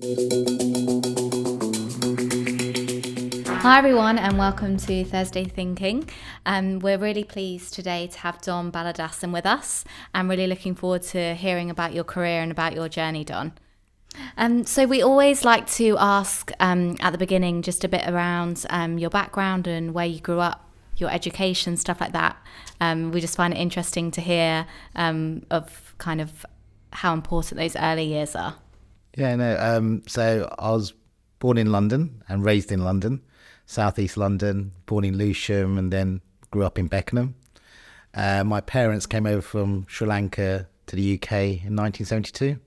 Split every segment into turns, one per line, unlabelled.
Hi everyone and welcome to Thursday Thinking. We're really pleased today to have Don Baladasan with us. I'm really looking forward to hearing about your career and about your journey, Don. So we always like to ask at the beginning just a bit around your background and where you grew up, your education, stuff like that. We just find it interesting to hear of kind of how important those early years are.
So I was born in London and raised in London. Southeast London, born in Lewisham, and then grew up in Beckenham. My parents came over from Sri Lanka to the UK in 1972.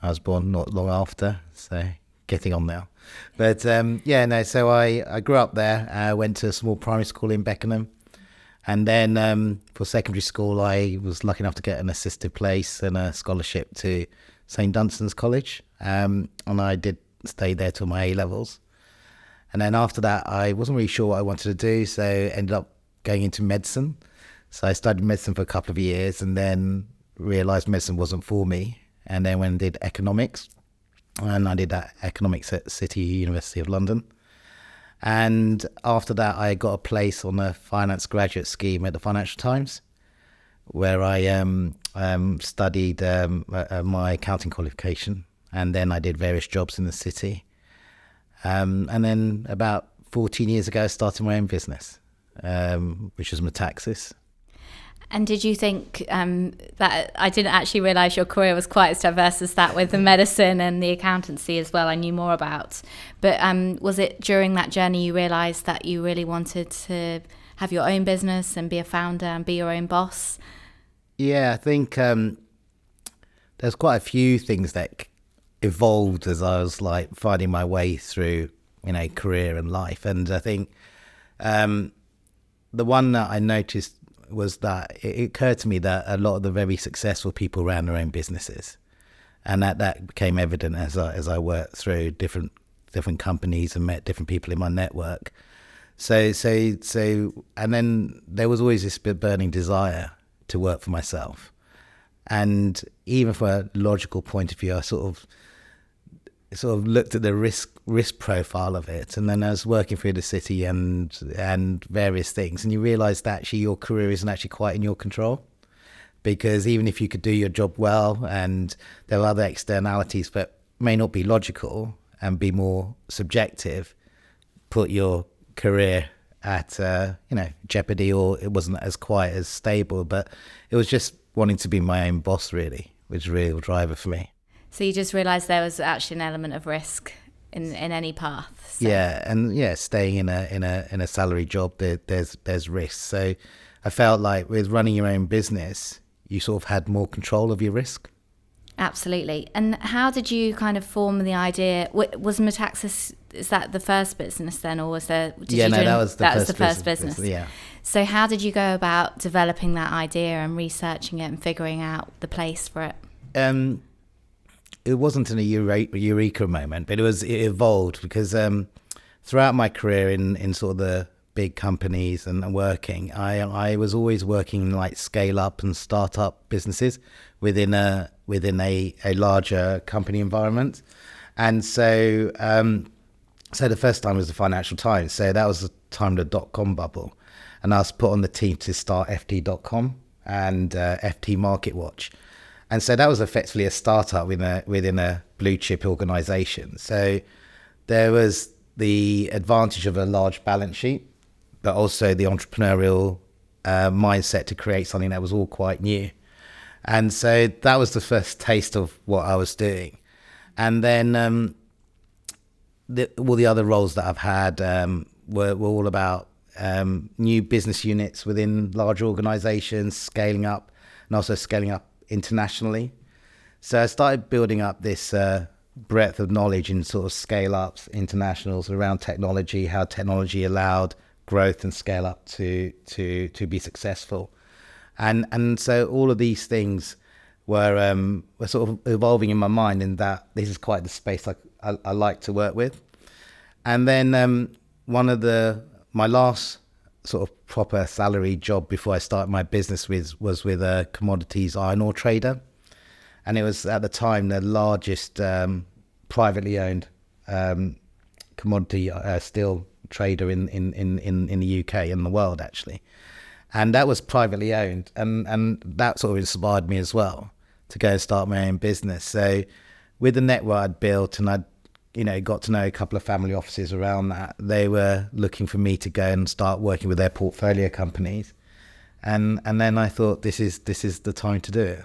I was born not long after, so getting on now. But so I grew up there. I went to a small primary school in Beckenham. And then for secondary school, I was lucky enough to get an assisted place and a scholarship to St Dunstan's College. And I did stay there till my A-levels. And then after that, I wasn't really sure what I wanted to do, so ended up going into medicine. So I studied medicine for a couple of years and then realised medicine wasn't for me. And then went and did economics. And I did that economics at City University of London. And after that, I got a place on a finance graduate scheme at the Financial Times, where I studied my accounting qualification. And then I did various jobs in the city. And then about 14 years ago, I started my own business, which was Mataxis.
And did you think that I didn't actually realise your career was quite as diverse as that with the medicine and the accountancy as well, I knew more about. But was it during that journey you realised that you really wanted to have your own business and be a founder and be your own boss?
Yeah, I think there's quite a few things that evolved as I was like finding my way through, career and life. And I think the one that I noticed was that it occurred to me that a lot of the very successful people ran their own businesses, and that became evident as I worked through different companies and met different people in my network. So and then there was always this burning desire to work for myself. And even from a logical point of view, I sort of looked at the risk profile of it, and then I was working through the city and various things, and you realise that actually your career isn't actually quite in your control, because even if you could do your job well, and there are other externalities that may not be logical and be more subjective, put your career at jeopardy, or it wasn't as quite as stable. But it was just wanting to be my own boss, really, which was a real driver for me.
So you just realised there was actually an element of risk in any path. So.
Yeah, and staying in a salary job, there's risks. So I felt like with running your own business, you sort of had more control of your risk.
Absolutely. And how did you kind of form the idea? Was Mataxis, is that the first business then, or was there?
That was the
first business.
Yeah.
So how did you go about developing that idea and researching it and figuring out the place for it?
It wasn't a eureka moment, but it evolved because throughout my career in sort of the big companies and working, I was always working in like scale up and start-up businesses within a larger company environment. And so the first time was the Financial Times. So that was the time of the dot-com bubble. And I was put on the team to start FT.com and FT Market Watch. And so that was effectively a startup within a blue chip organization. So there was the advantage of a large balance sheet, but also the entrepreneurial mindset to create something that was all quite new. And so that was the first taste of what I was doing. And then all the other roles that I've had were all about new business units within large organizations, scaling up, and also scaling up internationally. So I started building up this breadth of knowledge in sort of scale ups, internationals around technology, how technology allowed growth and scale up to be successful. And so all of these things were sort of evolving in my mind, in that this is quite the space I like to work with. And then my last sort of proper salary job before I started my business was with a commodities iron ore trader. And it was at the time the largest privately owned commodity steel trader in the UK and the world, actually. And that was privately owned, and that sort of inspired me as well to go and start my own business. So with the network I'd built, and I'd got to know a couple of family offices around that, they were looking for me to go and start working with their portfolio companies. And then I thought, this is the time to do it.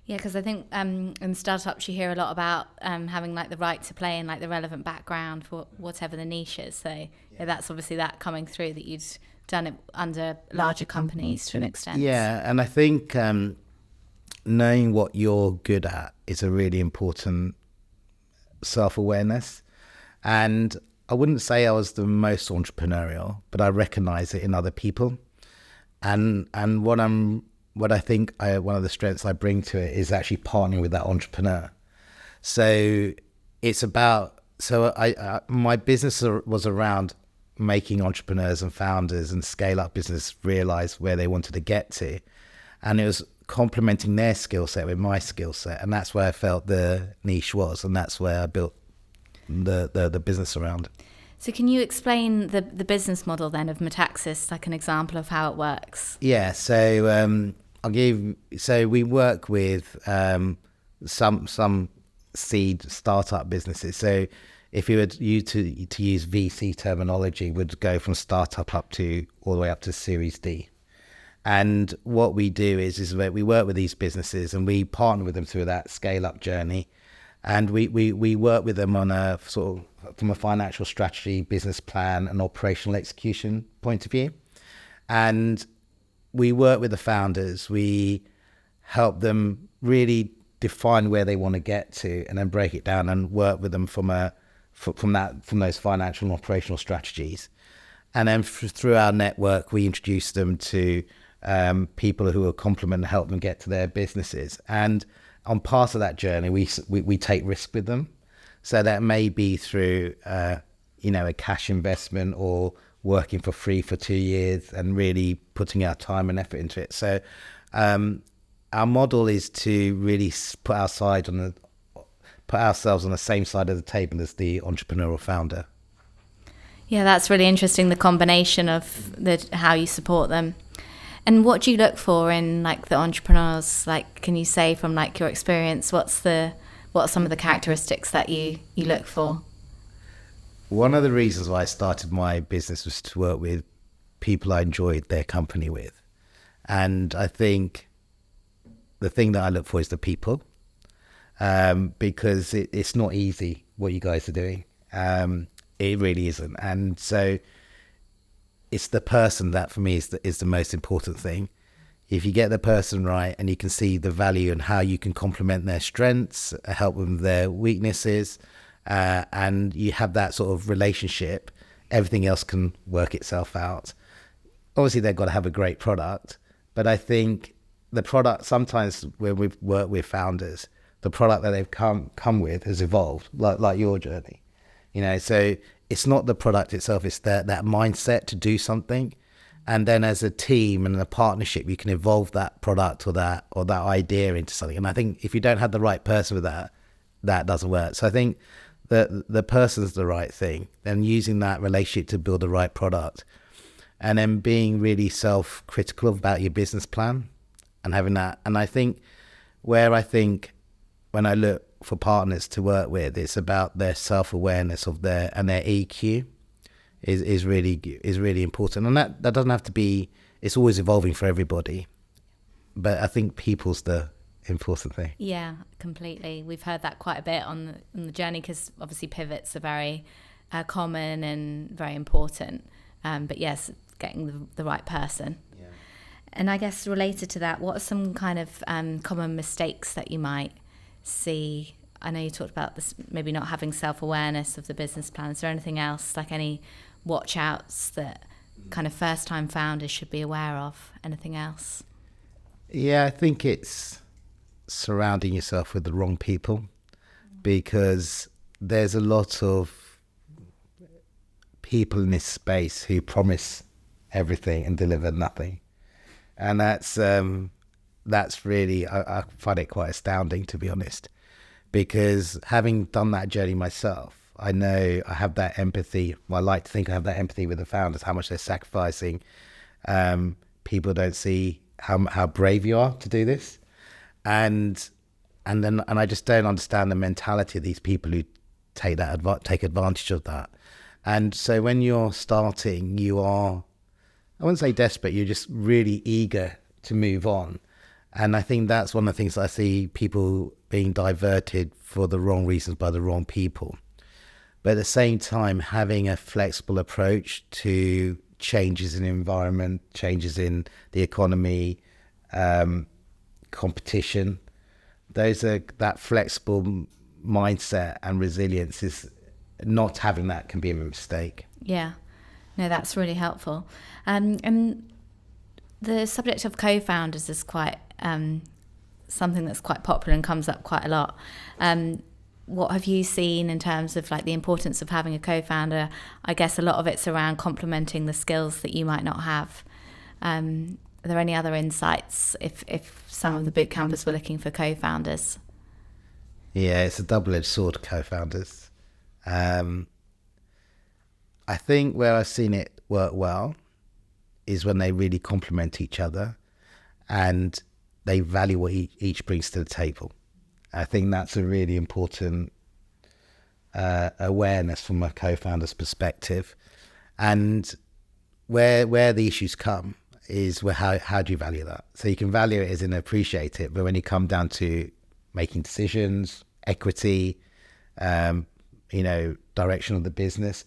Yeah, because I think in startups you hear a lot about having like the right to play and like the relevant background for whatever the niche is. So yeah, that's obviously that coming through, that you'd done it under larger companies to an extent.
Yeah, and I think knowing what you're good at is a really important self-awareness. And I wouldn't say I was the most entrepreneurial, but I recognize it in other people. And what I think one of the strengths I bring to it is actually partnering with that entrepreneur. So it's about, my business was around making entrepreneurs and founders and scale up business realize where they wanted to get to. And it was complementing their skill set with my skill set. And that's where I felt the niche was. And that's where I built the business around.
So can you explain the business model then of Mataxis, like an example of how it works?
Yeah, so we work with some seed startup businesses. So if you were to use VC terminology, would go from startup all the way up to Series D. And what we do is we work with these businesses and we partner with them through that scale up journey. And we work with them on a sort of from a financial strategy, business plan, and operational execution point of view. And we work with the founders. We help them really define where they want to get to, and then break it down and work with them from those financial and operational strategies. And then through our network, we introduce them to people who will complement and help them get to their businesses. And on part of that journey, we take risk with them. So that may be through a cash investment, or working for free for 2 years and really putting our time and effort into it. So our model is to really put ourselves on the same side of the table as the entrepreneurial founder.
Yeah, that's really interesting, the combination of how you support them. And what do you look for in like the entrepreneurs? Like, can you say from like your experience, what are some of the characteristics that you look for?
One of the reasons why I started my business was to work with people I enjoyed their company with. And I think the thing that I look for is the people, because it's not easy what you guys are doing. It really isn't. And so it's the person that for me is the most important thing. If you get the person right and you can see the value and how you can complement their strengths, help them with their weaknesses, and you have that sort of relationship, everything else can work itself out. Obviously, they've got to have a great product, but I think the product, sometimes when we've worked with founders, the product that they've come with has evolved, like your journey. So it's not the product itself, it's that mindset to do something. And then as a team and a partnership, you can evolve that product or that idea into something. And I think if you don't have the right person with that doesn't work. So I think the person's the right thing, then using that relationship to build the right product, and then being really self-critical about your business plan and having that. And I think when I look for partners to work with, it's about their self-awareness of their EQ is really important. And that doesn't have to be, it's always evolving for everybody, but I think people's the important thing.
Yeah, completely. We've heard that quite a bit on the journey, because obviously pivots are very common and very important. But yes, getting the right person. Yeah. And I guess related to that, what are some kind of common mistakes that you might see? I know you talked about this, maybe not having self-awareness of the business plan. Is there anything else, like any watch outs that kind of first time founders should be aware of? Anything else?
Yeah, I think it's surrounding yourself with the wrong people, because there's a lot of people in this space who promise everything and deliver nothing. And that's really, I find it quite astounding, to be honest, because having done that journey myself, I know I have that empathy. Well, I like to think I have that empathy with the founders, how much they're sacrificing. People don't see how brave you are to do this. And I just don't understand the mentality of these people who take advantage of that. And so when you're starting, you are, I wouldn't say desperate, you're just really eager to move on. And I think that's one of the things I see people being diverted for the wrong reasons by the wrong people. But at the same time, having a flexible approach to changes in environment, changes in the economy, competition, that flexible mindset and resilience is not having that can be a mistake.
Yeah, no, that's really helpful. And the subject of co-founders is quite something that's quite popular and comes up quite a lot. What have you seen in terms of like the importance of having a co-founder? I guess a lot of it's around complementing the skills that you might not have. Are there any other insights if some of the boot campers were looking for co-founders?
Yeah, it's a double-edged sword, co-founders. I think where I've seen it work well is when they really complement each other and they value what each brings to the table. I think that's a really important awareness from a co-founder's perspective. And where the issues come is how do you value that? So you can value it as in appreciate it, but when you come down to making decisions, equity, direction of the business,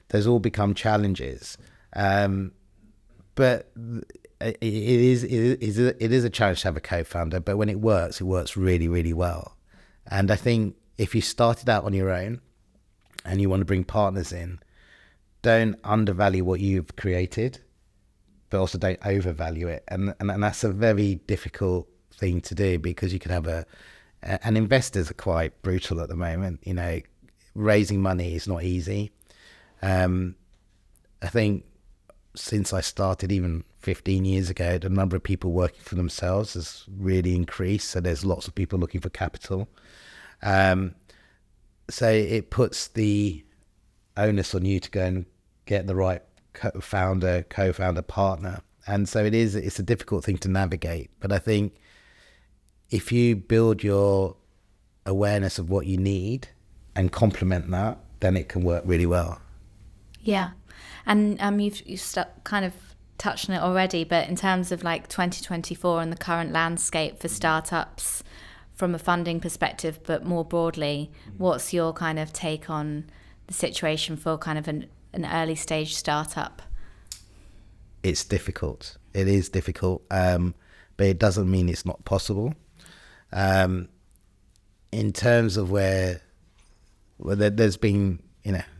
those all become challenges. But it is a challenge to have a co-founder, but when it works really, really well. And I think if you started out on your own and you want to bring partners in, don't undervalue what you've created, but also don't overvalue it. And that's a very difficult thing to do because you could have and investors are quite brutal at the moment. Raising money is not easy. I think since I started even 15 years ago, the number of people working for themselves has really increased. So there's lots of people looking for capital. So it puts the onus on you to go and get the right co-founder partner. And so it's a difficult thing to navigate. But I think if you build your awareness of what you need and complement that, then it can work really well.
Yeah. And you've kind of touched on it already, but in terms of like 2024 and the current landscape for startups from a funding perspective, but more broadly, what's your kind of take on the situation for kind of an early stage startup?
It's difficult. It is difficult, but it doesn't mean it's not possible. In terms of where there's been,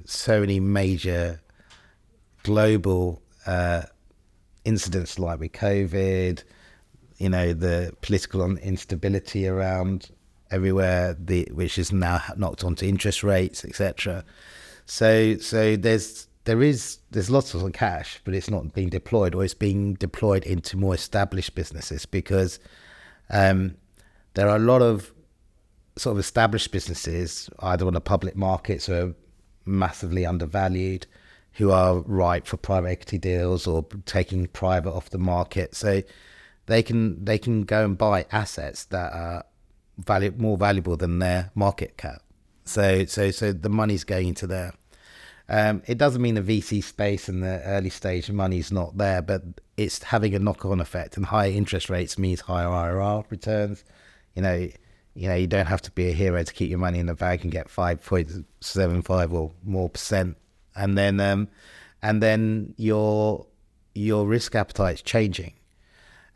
so many major global incidents like with COVID, the political instability around everywhere, which is now knocked onto interest rates, etc. So there's lots of cash, but it's not being deployed, or it's being deployed into more established businesses because there are a lot of sort of established businesses, either on the public markets or massively undervalued, who are ripe for private equity deals or taking private off the market. So they can go and buy assets that are more valuable than their market cap. So the money's going into there. It doesn't mean the VC space and the early stage money is not there, but it's having a knock-on effect. And higher interest rates means higher IRR returns. You don't have to be a hero to keep your money in the bank and get 5.75 or more percent. And then your risk appetite is changing.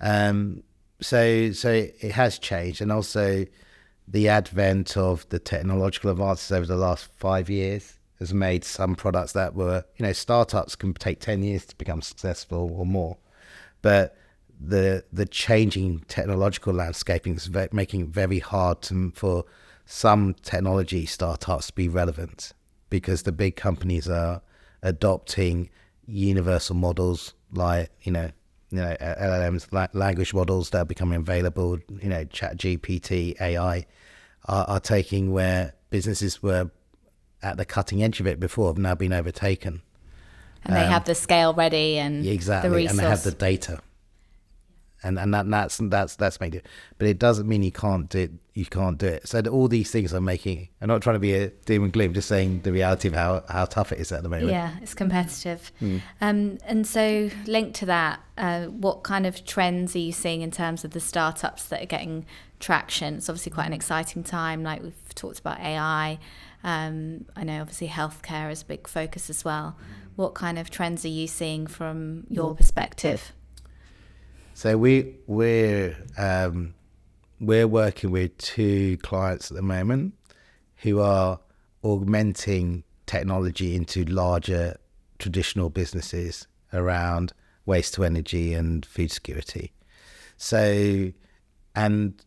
So it has changed, and also the advent of the technological advances over the last 5 years has made some products that were, startups can take 10 years to become successful or more, but the changing technological landscape is making it very hard for some technology startups to be relevant, because the big companies are adopting universal models like LLMs, language models that are becoming available, ChatGPT, AI, are taking where businesses were at the cutting edge of it before have now been overtaken.
And they have the scale ready and
exactly,
the resource.
and they have the data, and that's made it. But it doesn't mean you can't do it. You can't do it. So all these things are making. I'm not trying to be a doom and gloom. Just saying the reality of how tough it is at the moment.
Yeah, it's competitive. And so linked to that, what kind of trends are you seeing in terms of the startups that are getting traction? It's obviously quite an exciting time. Like we've talked about AI. I know obviously healthcare is a big focus as well. What kind of trends are you seeing from your perspective?
So we're working with 2 clients at the moment who are augmenting technology into larger traditional businesses around waste to energy and food security. So, and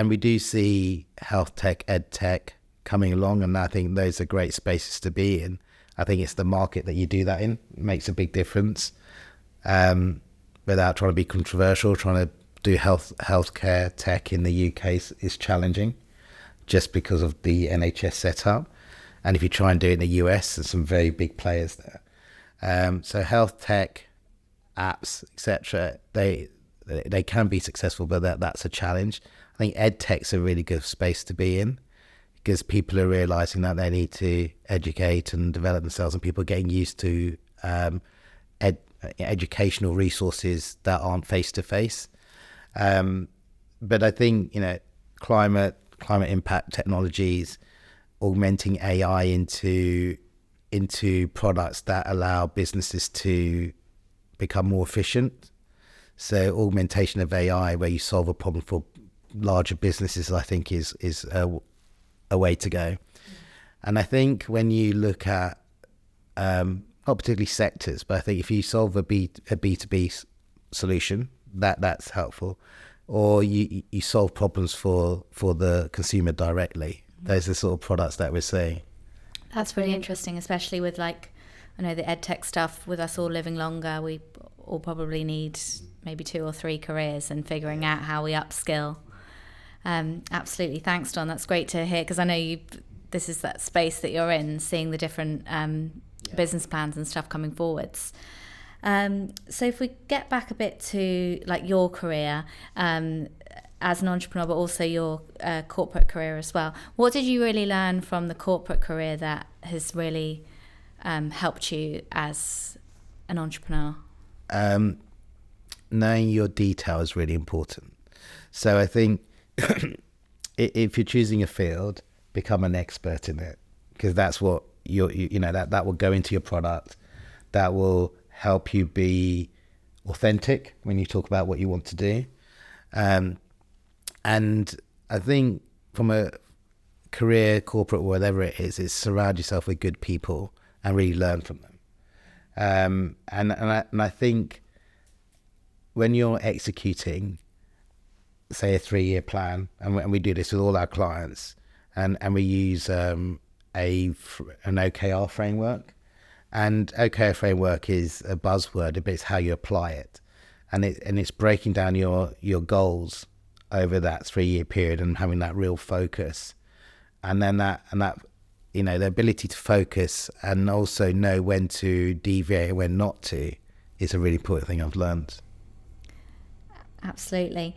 we do see health tech, ed tech coming along, and I think those are great spaces to be in. I think it's the market that you do that in makes a big difference. Without trying to be controversial, trying to do healthcare tech in the UK is challenging, just because of the NHS setup. And if you try and do it in the US, there's some very big players there. So health tech, apps, etc. They can be successful, but that's a challenge. I think ed tech's a really good space to be in, because people are realizing that they need to educate and develop themselves, and people are getting used to educational resources that aren't face-to-face. But I think, climate impact technologies, augmenting AI into products that allow businesses to become more efficient. So augmentation of AI where you solve a problem for larger businesses, I think is a way to go. And I think when you look at not particularly sectors, but I think if you solve a B2B solution, that's helpful, or you solve problems for the consumer directly. Those are the sort of products that we're seeing.
That's really interesting, especially with I know the ed tech stuff. With us all living longer, we all probably need maybe 2 or 3 careers, and figuring out how we upskill. Absolutely. Thanks, Don. That's great to hear, because I know this is that space that you're in, seeing the different business plans and stuff coming forwards. So if we get back a bit to your career as an entrepreneur, but also your corporate career as well, what did you really learn from the corporate career that has really helped you as an entrepreneur?
Knowing your detail is really important. So I think if you're choosing a field, become an expert in it, because that's what that will go into your product. That will help you be authentic when you talk about what you want to do. And I think from a career, corporate, whatever it is surround yourself with good people and really learn from them. And I think when you're executing, say, a 3-year plan, and we do this with all our clients, and we use an OKR framework. And OKR framework is a buzzword, but it's how you apply it, and it's breaking down your goals over that 3-year period and having that real focus, and then that the ability to focus and also know when to deviate and when not to is a really important thing I've learned.
Absolutely.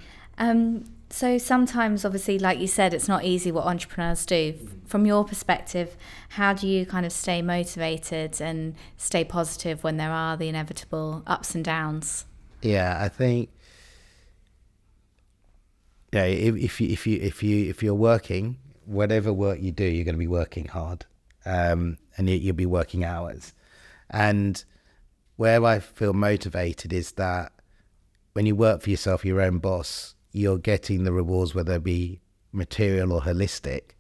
So sometimes, obviously, like you said, it's not easy what entrepreneurs do. From your perspective, how do you kind of stay motivated and stay positive when there are the inevitable ups and downs?
Yeah, I think if you're working, whatever work you do, you're going to be working hard, and you'll be working hours. And where I feel motivated is that when you work for yourself, your own boss, you're getting the rewards, whether it be material or holistic,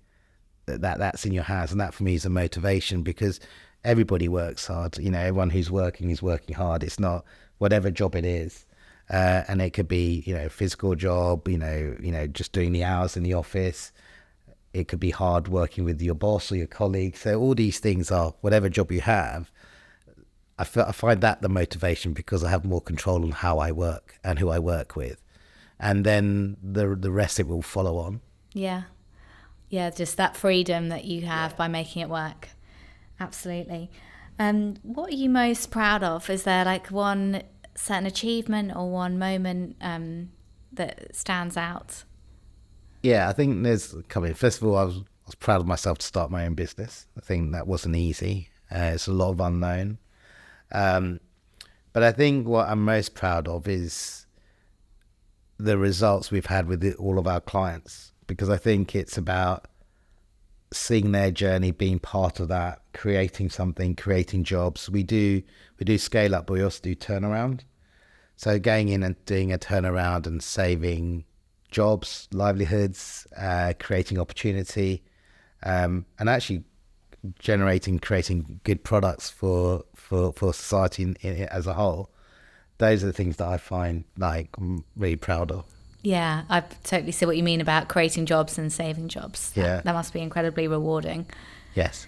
that's in your hands. And that for me is a motivation, because everybody works hard. Everyone who's working is working hard. It's not whatever job it is. And it could be, a physical job, just doing the hours in the office. It could be hard working with your boss or your colleagues. So all these things are, whatever job you have, I find that the motivation, because I have more control on how I work and who I work with. And then the rest, it will follow on.
Yeah, Yeah, just that freedom that you have by making it work. Absolutely. What are you most proud of? Is there like one certain achievement or one moment that stands out?
Yeah, I think there's a couple. First of all, I was proud of myself to start my own business. I think that wasn't easy. It's a lot of unknown. But I think what I'm most proud of is the results we've had with all of our clients, because I think it's about seeing their journey, being part of that, creating something, creating jobs. We do scale up, but we also do turnaround. So going in and doing a turnaround and saving jobs, livelihoods, creating opportunity, and actually creating good products for society as a whole. Those are the things that I find like I'm really proud of.
Yeah, I totally see what you mean about creating jobs and saving jobs.
Yeah.
That must be incredibly rewarding.
Yes.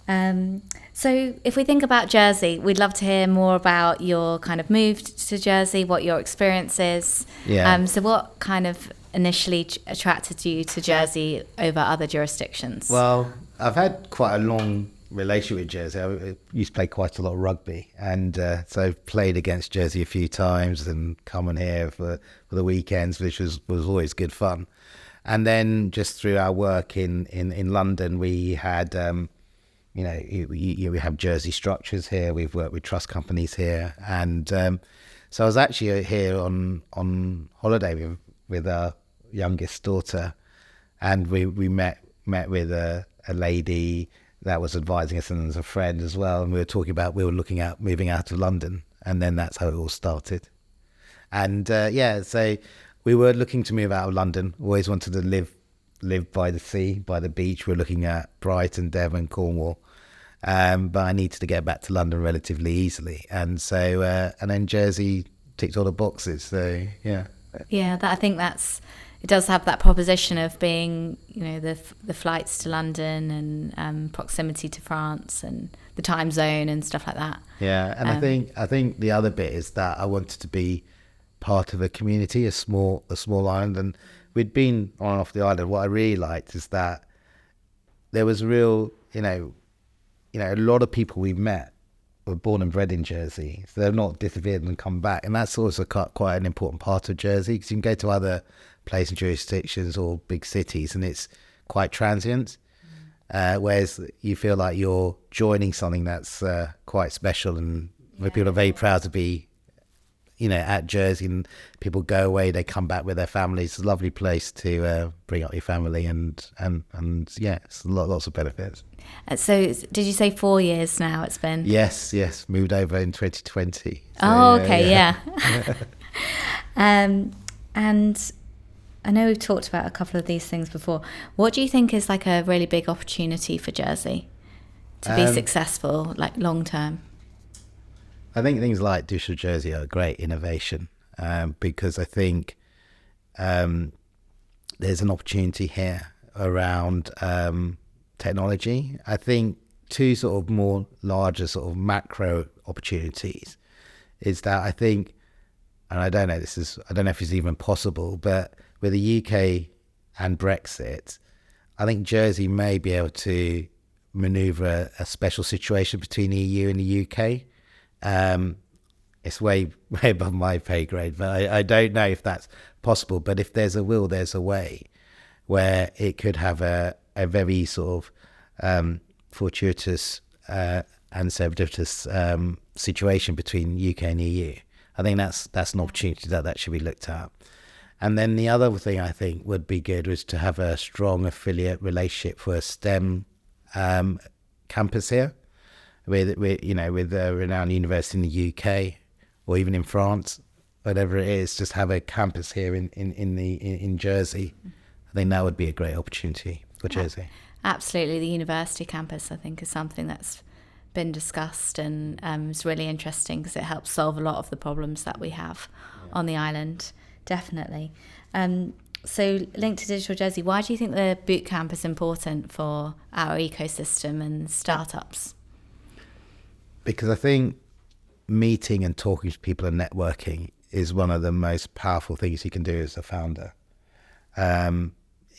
So if we think about Jersey, we'd love to hear more about your kind of move to Jersey, what your experience is.
Yeah.
So what kind of initially attracted you to Jersey over other jurisdictions?
Well, I've had quite a long relationship with Jersey. I used to play quite a lot of rugby, and so I've played against Jersey a few times and come on here for the weekends, which was always good fun. And then just through our work in London, we had we have Jersey structures here. We've worked with trust companies here, and so I was actually here on holiday with our youngest daughter, and we met with a lady that was advising us and as a friend as well, and we were looking at moving out of London, and then that's how it all started. And so we were looking to move out of London. Always wanted to live by the sea, by the beach. We're looking at Brighton, Devon, Cornwall, but I needed to get back to London relatively easily, and so and then Jersey ticked all the boxes. So yeah.
Yeah, I think it does have that proposition of being, the flights to London and proximity to France and the time zone and stuff like that.
Yeah, and I think the other bit is that I wanted to be part of a community, a small island, and we'd been on and off the island. What I really liked is that there was real, a lot of people we met were born and bred in Jersey, so they're not disappeared and come back, and that's also quite an important part of Jersey, because you can go to other places and jurisdictions or big cities and it's quite transient, whereas you feel like you're joining something that's quite special, and people are very proud to be at Jersey, and people go away, they come back with their families. It's a lovely place to bring up your family, and yeah, it's lots of benefits.
So did you say 4 years now it's been?
Yes, moved over in 2020. So,
okay, yeah. And I know we've talked about a couple of these things before. What do you think is like a really big opportunity for Jersey to be successful, like long term?
I think things like Digital Jersey are a great innovation, because I think there's an opportunity here around technology. I think two sort of more larger sort of macro opportunities is that I think, and I don't know if it's even possible, but with the UK and Brexit, I think Jersey may be able to manoeuvre a special situation between the EU and the UK. It's way above my pay grade, but I don't know if that's possible. But if there's a will, there's a way, where it could have a very sort of fortuitous and serendipitous situation between UK and EU. I think that's an opportunity that should be looked at. And then the other thing I think would be good was to have a strong affiliate relationship for a STEM campus here, with a renowned university in the UK or even in France, whatever it is. Just have a campus here in Jersey. I think that would be a great opportunity for Jersey.
Absolutely, the university campus I think is something that's been discussed, and it's really interesting because it helps solve a lot of the problems that we have on the island. Definitely. So linked to Digital Jersey, why do you think the bootcamp is important for our ecosystem and startups?
Because I think meeting and talking to people and networking is one of the most powerful things you can do as a founder.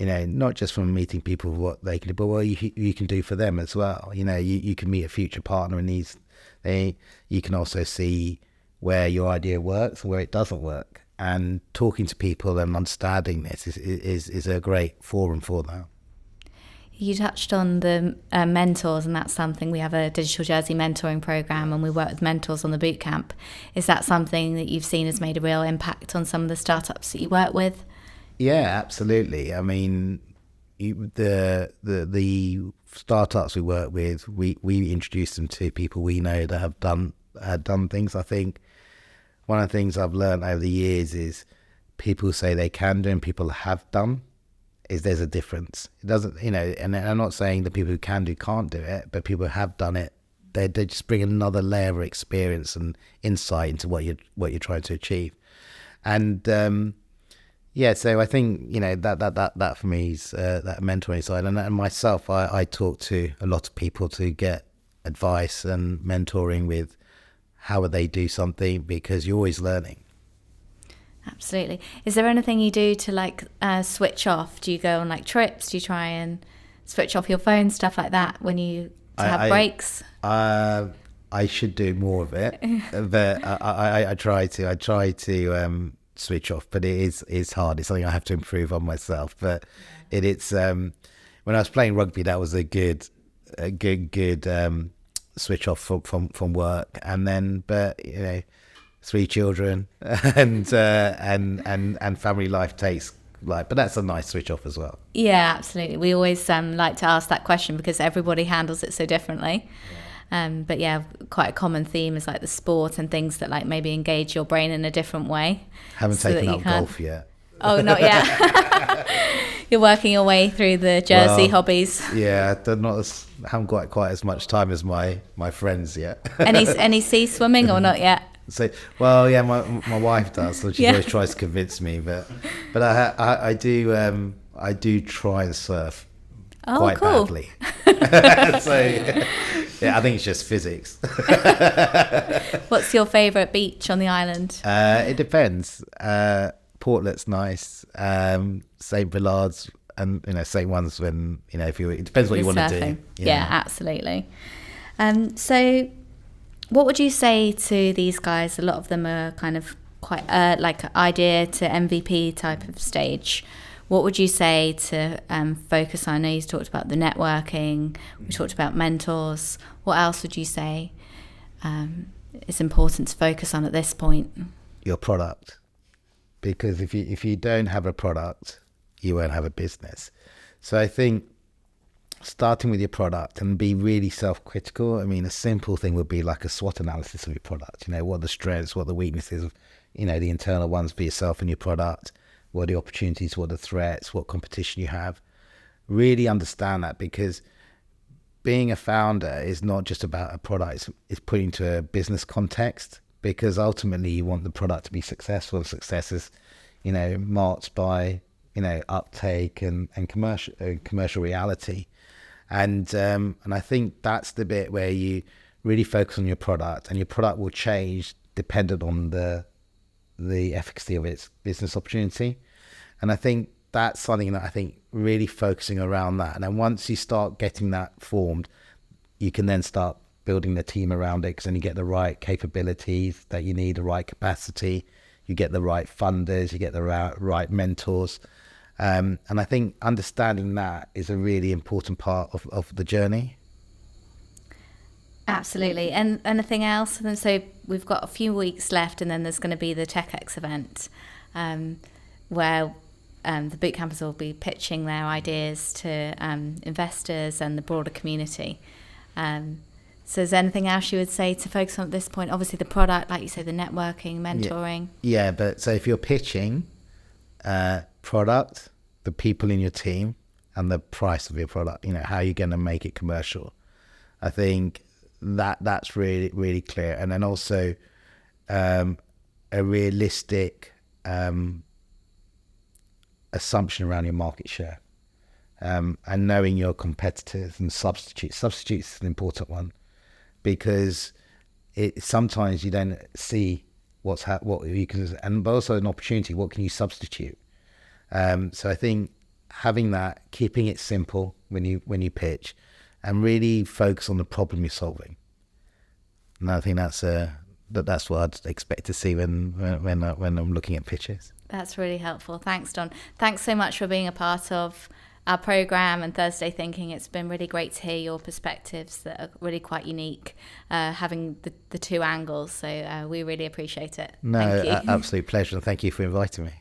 not just from meeting people what they can do, but what you can do for them as well. You can meet a future partner and you can also see where your idea works and where it doesn't work. And talking to people and understanding this is a great forum for that.
You touched on the mentors, and that's something. We have a Digital Jersey mentoring program, and we work with mentors on the bootcamp. Is that something that you've seen has made a real impact on some of the startups that you work with?
Yeah, absolutely. I mean, the startups we work with, we introduce them to people we know that had done things. I think one of the things I've learned over the years is people say they can do and people have done. There's a difference. It doesn't, and I'm not saying that people who can do can't do it, but people who have done it, they just bring another layer of experience and insight into what you're trying to achieve. And so I think that for me is that mentoring side. And myself, I talk to a lot of people to get advice and mentoring with how would they do something, because you're always learning.
Absolutely. Is there anything you do to switch off? Do you go on trips? Do you try and switch off your phone, stuff like that, when you have breaks?
I should do more of it, but I try to. I try to switch off, but it's hard. It's something I have to improve on myself. But it's when I was playing rugby, that was a good switch off from work, and then 3 children and family life takes but that's a nice switch off as well.
Yeah, absolutely. We always like to ask that question because everybody handles it so differently. But yeah, quite a common theme is the sport and things that maybe engage your brain in a different way.
Haven't taken up golf yet.
Oh, not yet. You're working your way through the Jersey hobbies.
Yeah, haven't got quite as much time as my friends yet.
Any sea swimming or not yet?
So, well, yeah, my wife does, so she always tries to convince me. But I do try and surf quite badly. So yeah, I think it's just physics.
What's your favourite beach on the island?
It depends. Portlet's nice. St. Villard's, and St. One's when it depends what you want to do.
Yeah, absolutely. So what would you say to these guys? A lot of them are kind of quite idea to MVP type of stage. What would you say to focus on? I know you talked about the networking, we talked about mentors. What else would you say is important to focus on at this point?
Your product. Because if you don't have a product, you won't have a business. So I think starting with your product and be really self-critical. I mean, a simple thing would be a SWOT analysis of your product. What are the strengths, what are the weaknesses, the internal ones for yourself and your product. What are the opportunities, what are the threats, what competition you have. Really understand that, because being a founder is not just about a product, it's put into a business context, because ultimately you want the product to be successful. Success is, marked by, uptake and commercial reality. And I think that's the bit where you really focus on your product, and your product will change dependent on the efficacy of its business opportunity. And I think that's something that I think really focusing around that. And then once you start getting that formed, you can then start building the team around it, because then you get the right capabilities that you need, the right capacity, you get the right funders, you get the right mentors. And I think understanding that is a really important part of the journey.
Absolutely. And anything else? And so we've got a few weeks left, and then there's going to be the TEKEX event where the bootcampers will be pitching their ideas to investors and the broader community. So is there anything else you would say to focus on at this point? Obviously the product, like you say, the networking, mentoring.
Yeah, but so if you're pitching product, the people in your team, and the price of your product, how you're going to make it commercial. I think that's really, really clear. And then also a realistic assumption around your market share, and knowing your competitors and substitutes. Substitutes is an important one, because sometimes you don't see what you can, and but also an opportunity. What can you substitute? So I think having that, keeping it simple when you pitch, and really focus on the problem you're solving. And I think that's what I'd expect to see when I'm looking at pitches.
That's really helpful. Thanks, Don. Thanks so much for being a part of our program and Thursday Thinking. It's been really great to hear your perspectives that are really quite unique, having the two angles. So we really appreciate it.
No,
Thank you.
Absolute pleasure. And thank you for inviting me.